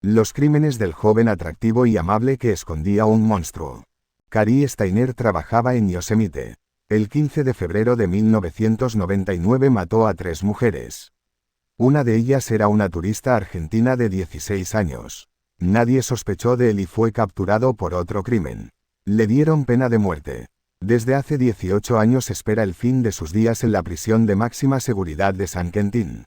Los crímenes del joven atractivo y amable que escondía un monstruo. Cary Steiner trabajaba en Yosemite. El 15 de febrero de 1999 mató a 3 mujeres. Una de ellas era una turista argentina de 16 años. Nadie sospechó de él y fue capturado por otro crimen. Le dieron pena de muerte. Desde hace 18 años espera el fin de sus días en la prisión de máxima seguridad de San Quentin.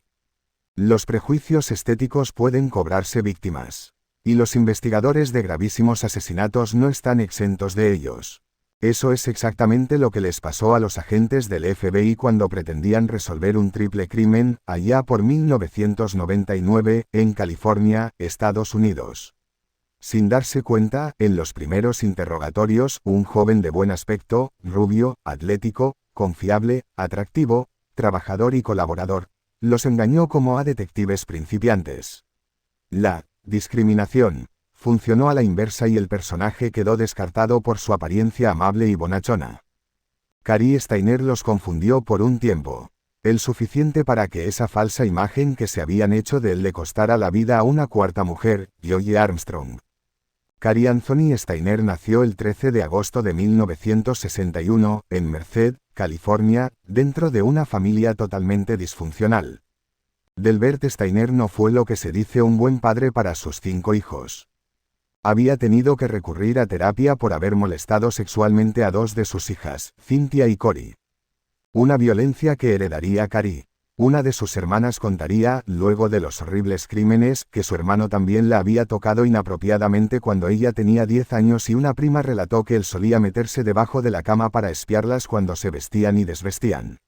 Los prejuicios estéticos pueden cobrarse víctimas. Y los investigadores de gravísimos asesinatos no están exentos de ellos. Eso es exactamente lo que les pasó a los agentes del FBI cuando pretendían resolver un triple crimen, allá por 1999, en California, Estados Unidos. Sin darse cuenta, en los primeros interrogatorios, un joven de buen aspecto, rubio, atlético, confiable, atractivo, trabajador y colaborador, los engañó como a detectives principiantes. La discriminación funcionó a la inversa y el personaje quedó descartado por su apariencia amable y bonachona. Cary Steiner los confundió por un tiempo. El suficiente para que esa falsa imagen que se habían hecho de él le costara la vida a una cuarta mujer, Joye Armstrong. Cary Anthony Steiner nació el 13 de agosto de 1961, en Merced, California, dentro de una familia totalmente disfuncional. Delbert Steiner no fue lo que se dice un buen padre para sus 5 hijos. Había tenido que recurrir a terapia por haber molestado sexualmente a 2 de sus hijas, Cynthia y Cory. Una violencia que heredaría Cary. Una de sus hermanas contaría, luego de los horribles crímenes, que su hermano también la había tocado inapropiadamente cuando ella tenía 10 años y una prima relató que él solía meterse debajo de la cama para espiarlas cuando se vestían y desvestían.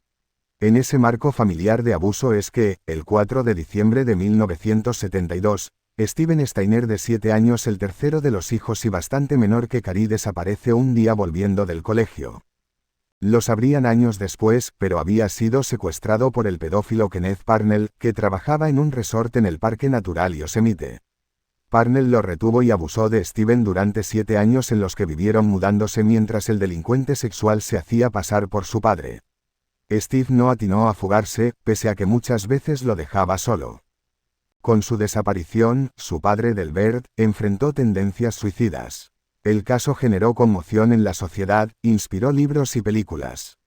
En ese marco familiar de abuso es que, el 4 de diciembre de 1972, Steven Steiner de 7 años, el tercero de los hijos y bastante menor que Cary, desaparece un día volviendo del colegio. Lo sabrían años después, pero había sido secuestrado por el pedófilo Kenneth Parnell, que trabajaba en un resort en el Parque Natural Yosemite. Parnell lo retuvo y abusó de Steven durante 7 años en los que vivieron mudándose mientras el delincuente sexual se hacía pasar por su padre. Steve no atinó a fugarse, pese a que muchas veces lo dejaba solo. Con su desaparición, su padre Delbert enfrentó tendencias suicidas. El caso generó conmoción en la sociedad, inspiró libros y películas.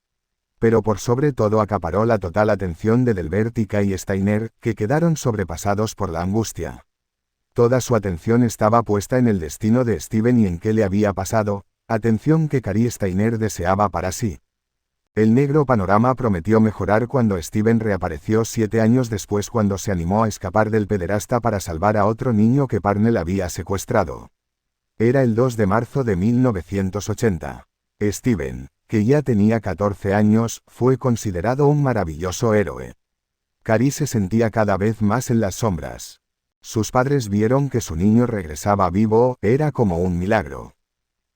Pero por sobre todo acaparó la total atención de Delbert y Cary Steiner, que quedaron sobrepasados por la angustia. Toda su atención estaba puesta en el destino de Steven y en qué le había pasado, atención que Cary Steiner deseaba para sí. El negro panorama prometió mejorar cuando Steven reapareció 7 años después, cuando se animó a escapar del pederasta para salvar a otro niño que Parnell había secuestrado. Era el 2 de marzo de 1980. Steven, que ya tenía 14 años, fue considerado un maravilloso héroe. Cary se sentía cada vez más en las sombras. Sus padres vieron que su niño regresaba vivo, era como un milagro.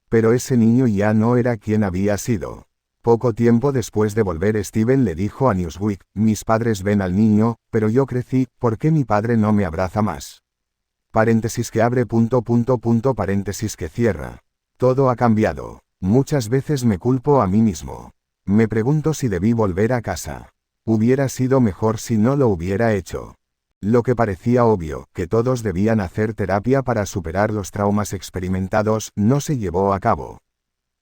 Pero ese niño ya no era quien había sido. Poco tiempo después de volver, Steven le dijo a Newsweek: mis padres ven al niño, pero yo crecí, ¿por qué mi padre no me abraza más? Paréntesis que abre ... paréntesis que cierra. Todo ha cambiado. Muchas veces me culpo a mí mismo. Me pregunto si debí volver a casa. Hubiera sido mejor si no lo hubiera hecho. Lo que parecía obvio, que todos debían hacer terapia para superar los traumas experimentados, no se llevó a cabo.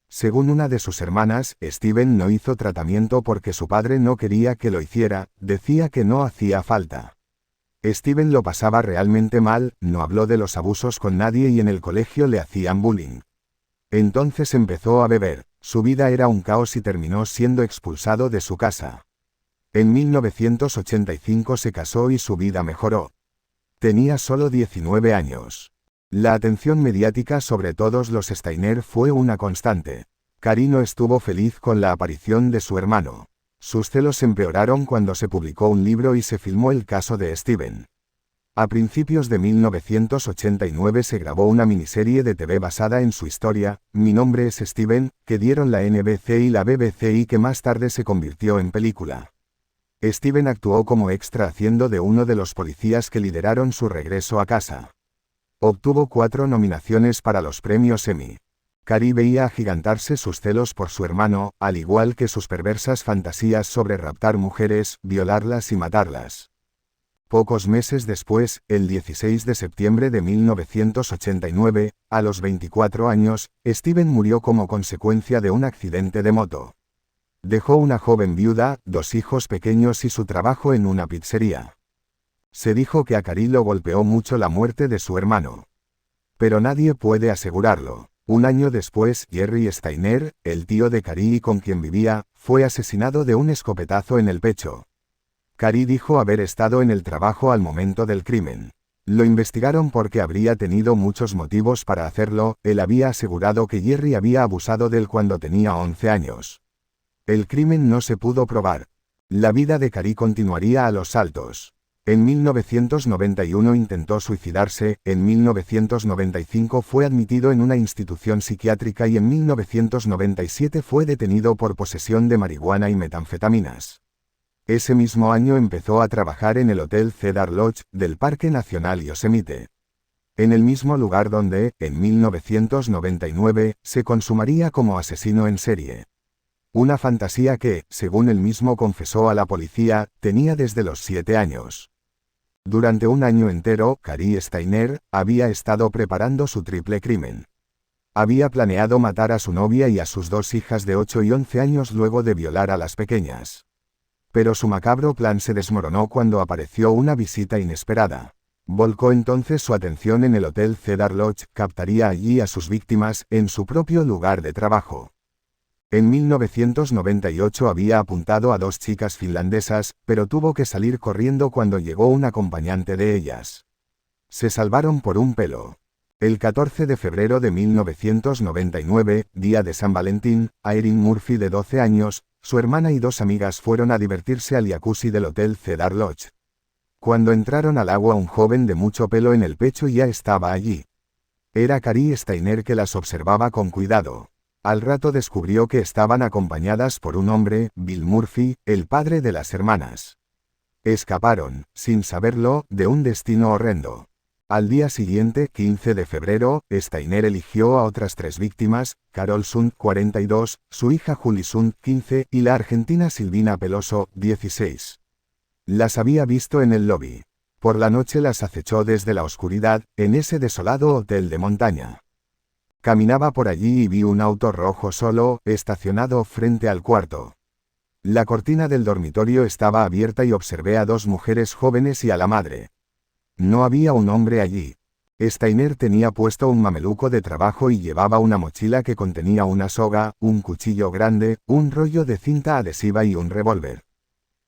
Según una de sus hermanas, Steven no hizo tratamiento porque su padre no quería que lo hiciera, decía que no hacía falta. Steven lo pasaba realmente mal, no habló de los abusos con nadie y en el colegio le hacían bullying. Entonces empezó a beber, su vida era un caos y terminó siendo expulsado de su casa. En 1985 se casó y su vida mejoró. Tenía solo 19 años. La atención mediática sobre todos los Steiner fue una constante. Cary no estuvo feliz con la aparición de su hermano. Sus celos empeoraron cuando se publicó un libro y se filmó el caso de Steven. A principios de 1989 se grabó una miniserie de TV basada en su historia, Mi nombre es Steven, que dieron la NBC y la BBC y que más tarde se convirtió en película. Steven actuó como extra haciendo de uno de los policías que lideraron su regreso a casa. Obtuvo 4 nominaciones para los premios Emmy. Cary veía agigantarse sus celos por su hermano, al igual que sus perversas fantasías sobre raptar mujeres, violarlas y matarlas. Pocos meses después, el 16 de septiembre de 1989, a los 24 años, Steven murió como consecuencia de un accidente de moto. Dejó una joven viuda, 2 hijos pequeños y su trabajo en una pizzería. Se dijo que a Cary lo golpeó mucho la muerte de su hermano. Pero nadie puede asegurarlo. Un año después, Jerry Steiner, el tío de Cary y con quien vivía, fue asesinado de un escopetazo en el pecho. Cary dijo haber estado en el trabajo al momento del crimen. Lo investigaron porque habría tenido muchos motivos para hacerlo. Él había asegurado que Jerry había abusado de él cuando tenía 11 años. El crimen no se pudo probar. La vida de Cary continuaría a los altos. En 1991 intentó suicidarse, en 1995 fue admitido en una institución psiquiátrica y en 1997 fue detenido por posesión de marihuana y metanfetaminas. Ese mismo año empezó a trabajar en el Hotel Cedar Lodge, del Parque Nacional Yosemite. En el mismo lugar donde, en 1999, se consumaría como asesino en serie. Una fantasía que, según él mismo confesó a la policía, tenía desde los 7 años. Durante un año entero, Cary Steiner había estado preparando su triple crimen. Había planeado matar a su novia y a sus 2 hijas de 8 y 11 años luego de violar a las pequeñas. Pero su macabro plan se desmoronó cuando apareció una visita inesperada. Volcó entonces su atención en el Hotel Cedar Lodge, captaría allí a sus víctimas, en su propio lugar de trabajo. En 1998 había apuntado a 2 chicas finlandesas, pero tuvo que salir corriendo cuando llegó un acompañante de ellas. Se salvaron por un pelo. El 14 de febrero de 1999, día de San Valentín, Erin Murphy de 12 años, su hermana y 2 amigas fueron a divertirse al jacuzzi del Hotel Cedar Lodge. Cuando entraron al agua un joven de mucho pelo en el pecho ya estaba allí. Era Cary Steiner que las observaba con cuidado. Al rato descubrió que estaban acompañadas por un hombre, Bill Murphy, el padre de las hermanas. Escaparon, sin saberlo, de un destino horrendo. Al día siguiente, 15 de febrero, Steiner eligió a otras 3 víctimas, Carol Sund, 42, su hija Julie Sund, 15, y la argentina Silvina Peloso, 16. Las había visto en el lobby. Por la noche las acechó desde la oscuridad, en ese desolado hotel de montaña. Caminaba por allí y vi un auto rojo solo, estacionado frente al cuarto. La cortina del dormitorio estaba abierta y observé a 2 mujeres jóvenes y a la madre. No había un hombre allí. Steiner tenía puesto un mameluco de trabajo y llevaba una mochila que contenía una soga, un cuchillo grande, un rollo de cinta adhesiva y un revólver.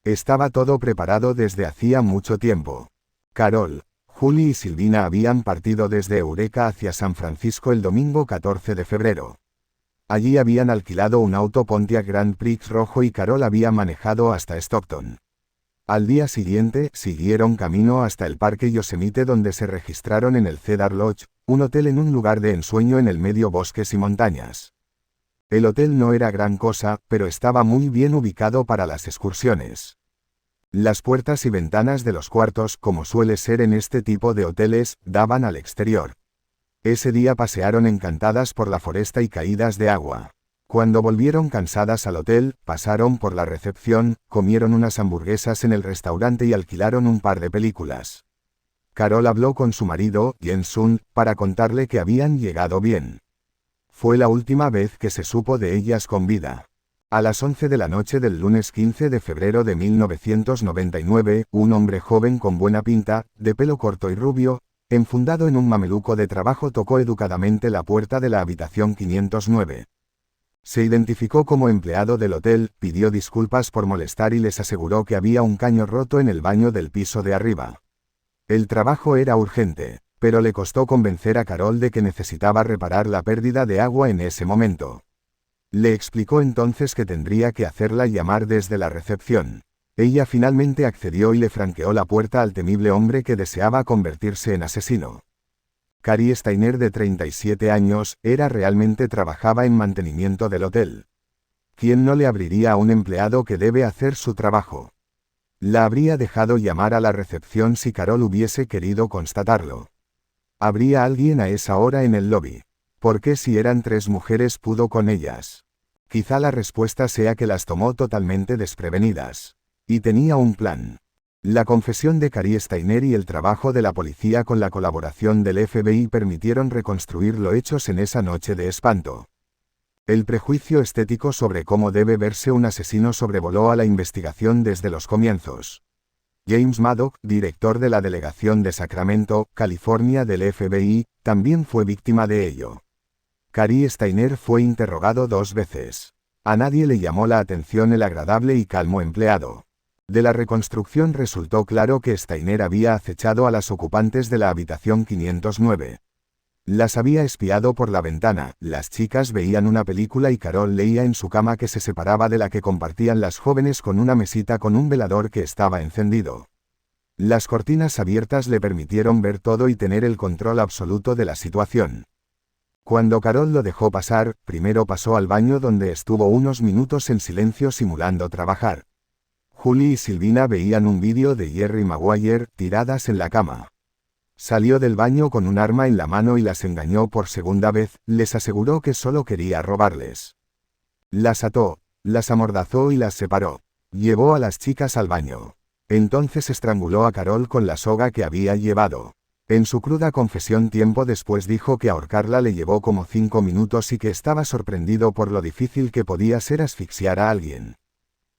Estaba todo preparado desde hacía mucho tiempo. Carol, Julie y Silvina habían partido desde Eureka hacia San Francisco el domingo 14 de febrero. Allí habían alquilado un auto Pontiac Grand Prix rojo y Carol había manejado hasta Stockton. Al día siguiente, siguieron camino hasta el Parque Yosemite donde se registraron en el Cedar Lodge, un hotel en un lugar de ensueño en el medio bosques y montañas. El hotel no era gran cosa, pero estaba muy bien ubicado para las excursiones. Las puertas y ventanas de los cuartos, como suele ser en este tipo de hoteles, daban al exterior. Ese día pasearon encantadas por la foresta y caídas de agua. Cuando volvieron cansadas al hotel, pasaron por la recepción, comieron unas hamburguesas en el restaurante y alquilaron un par de películas. Carol habló con su marido, Jens Sund, para contarle que habían llegado bien. Fue la última vez que se supo de ellas con vida. A las 11 de la noche del lunes 15 de febrero de 1999, un hombre joven con buena pinta, de pelo corto y rubio, enfundado en un mameluco de trabajo tocó educadamente la puerta de la habitación 509. Se identificó como empleado del hotel, pidió disculpas por molestar y les aseguró que había un caño roto en el baño del piso de arriba. El trabajo era urgente, pero le costó convencer a Carol de que necesitaba reparar la pérdida de agua en ese momento. Le explicó entonces que tendría que hacerla llamar desde la recepción. Ella finalmente accedió y le franqueó la puerta al temible hombre que deseaba convertirse en asesino. Cary Steiner, de 37 años, realmente trabajaba en mantenimiento del hotel. ¿Quién no le abriría a un empleado que debe hacer su trabajo? La habría dejado llamar a la recepción si Carol hubiese querido constatarlo. ¿Habría alguien a esa hora en el lobby? ¿Por qué si eran 3 mujeres pudo con ellas? Quizá la respuesta sea que las tomó totalmente desprevenidas. Y tenía un plan. La confesión de Cary Steiner y el trabajo de la policía con la colaboración del FBI permitieron reconstruir los hechos en esa noche de espanto. El prejuicio estético sobre cómo debe verse un asesino sobrevoló a la investigación desde los comienzos. James Maddox, director de la delegación de Sacramento, California del FBI, también fue víctima de ello. Cary Steiner fue interrogado 2 veces. A nadie le llamó la atención el agradable y calmo empleado. De la reconstrucción resultó claro que Steiner había acechado a las ocupantes de la habitación 509. Las había espiado por la ventana, las chicas veían una película y Carol leía en su cama que se separaba de la que compartían las jóvenes con una mesita con un velador que estaba encendido. Las cortinas abiertas le permitieron ver todo y tener el control absoluto de la situación. Cuando Carol lo dejó pasar, primero pasó al baño donde estuvo unos minutos en silencio simulando trabajar. Julie y Silvina veían un vídeo de Jerry Maguire, tiradas en la cama. Salió del baño con un arma en la mano y las engañó por segunda vez, les aseguró que solo quería robarles. Las ató, las amordazó y las separó. Llevó a las chicas al baño. Entonces estranguló a Carol con la soga que había llevado. En su cruda confesión tiempo después dijo que ahorcarla le llevó como 5 minutos y que estaba sorprendido por lo difícil que podía ser asfixiar a alguien.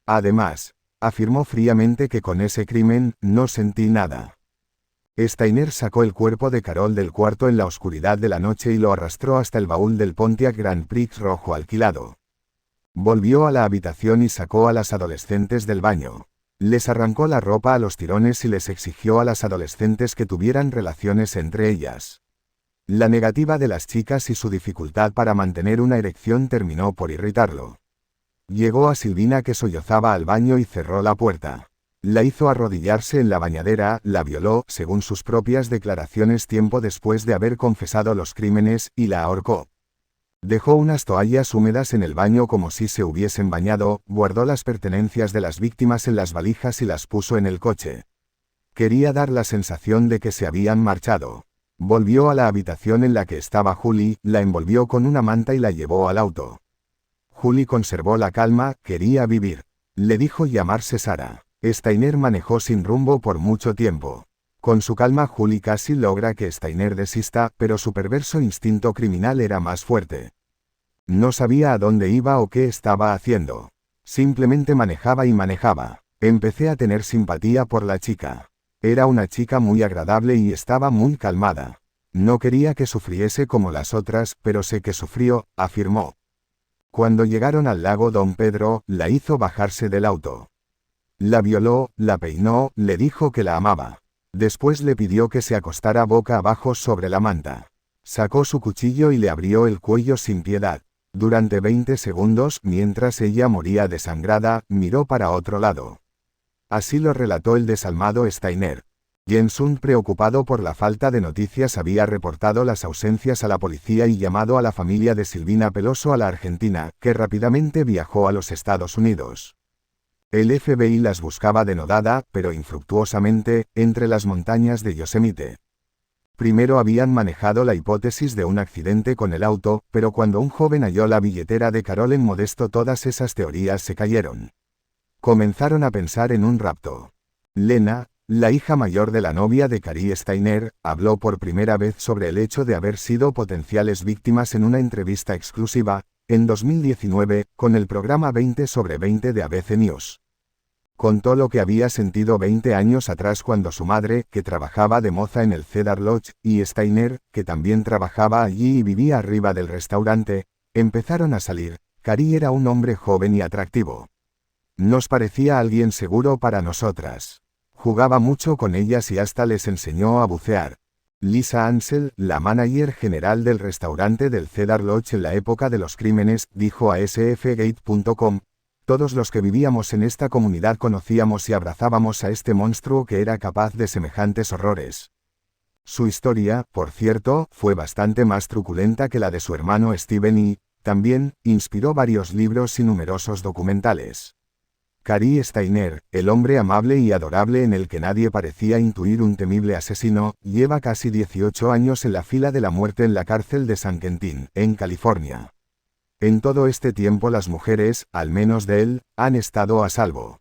Además, afirmó fríamente que con ese crimen no sentí nada. Steiner sacó el cuerpo de Carol del cuarto en la oscuridad de la noche y lo arrastró hasta el baúl del Pontiac Grand Prix rojo alquilado. Volvió a la habitación y sacó a las adolescentes del baño. Les arrancó la ropa a los tirones y les exigió a las adolescentes que tuvieran relaciones entre ellas. La negativa de las chicas y su dificultad para mantener una erección terminó por irritarlo. Llegó a Silvina que sollozaba al baño y cerró la puerta. La hizo arrodillarse en la bañadera, la violó, según sus propias declaraciones tiempo después de haber confesado los crímenes, y la ahorcó. Dejó unas toallas húmedas en el baño como si se hubiesen bañado, guardó las pertenencias de las víctimas en las valijas y las puso en el coche. Quería dar la sensación de que se habían marchado. Volvió a la habitación en la que estaba Julie, la envolvió con una manta y la llevó al auto. Julie conservó la calma, quería vivir. Le dijo llamarse Sara. Steiner manejó sin rumbo por mucho tiempo. Con su calma Julie casi logra que Steiner desista, pero su perverso instinto criminal era más fuerte. No sabía a dónde iba o qué estaba haciendo. Simplemente manejaba y manejaba. Empecé a tener simpatía por la chica. Era una chica muy agradable y estaba muy calmada. No quería que sufriese como las otras, pero sé que sufrió, afirmó. Cuando llegaron al lago Don Pedro, la hizo bajarse del auto. La violó, la peinó, le dijo que la amaba. Después le pidió que se acostara boca abajo sobre la manta. Sacó su cuchillo y le abrió el cuello sin piedad. Durante 20 segundos, mientras ella moría desangrada, miró para otro lado. Así lo relató el desalmado Steiner. Jensen, preocupado por la falta de noticias, había reportado las ausencias a la policía y llamado a la familia de Silvina Peloso a la Argentina, que rápidamente viajó a los Estados Unidos. El FBI las buscaba denodada, pero infructuosamente, entre las montañas de Yosemite. Primero habían manejado la hipótesis de un accidente con el auto, pero cuando un joven halló la billetera de Carol en Modesto todas esas teorías se cayeron. Comenzaron a pensar en un rapto. Lena, la hija mayor de la novia de Cary Steiner, habló por primera vez sobre el hecho de haber sido potenciales víctimas en una entrevista exclusiva, en 2019, con el programa 20 sobre 20 de ABC News. Contó lo que había sentido 20 años atrás cuando su madre, que trabajaba de moza en el Cedar Lodge, y Steiner, que también trabajaba allí y vivía arriba del restaurante, empezaron a salir. Cary era un hombre joven y atractivo. Nos parecía alguien seguro para nosotras. Jugaba mucho con ellas y hasta les enseñó a bucear. Lisa Ansel, la manager general del restaurante del Cedar Lodge en la época de los crímenes, dijo a sfgate.com, todos los que vivíamos en esta comunidad conocíamos y abrazábamos a este monstruo que era capaz de semejantes horrores. Su historia, por cierto, fue bastante más truculenta que la de su hermano Steven y, también, inspiró varios libros y numerosos documentales. Cary Steiner, el hombre amable y adorable en el que nadie parecía intuir un temible asesino, lleva casi 18 años en la fila de la muerte en la cárcel de San Quentin, en California. En todo este tiempo las mujeres, al menos de él, han estado a salvo.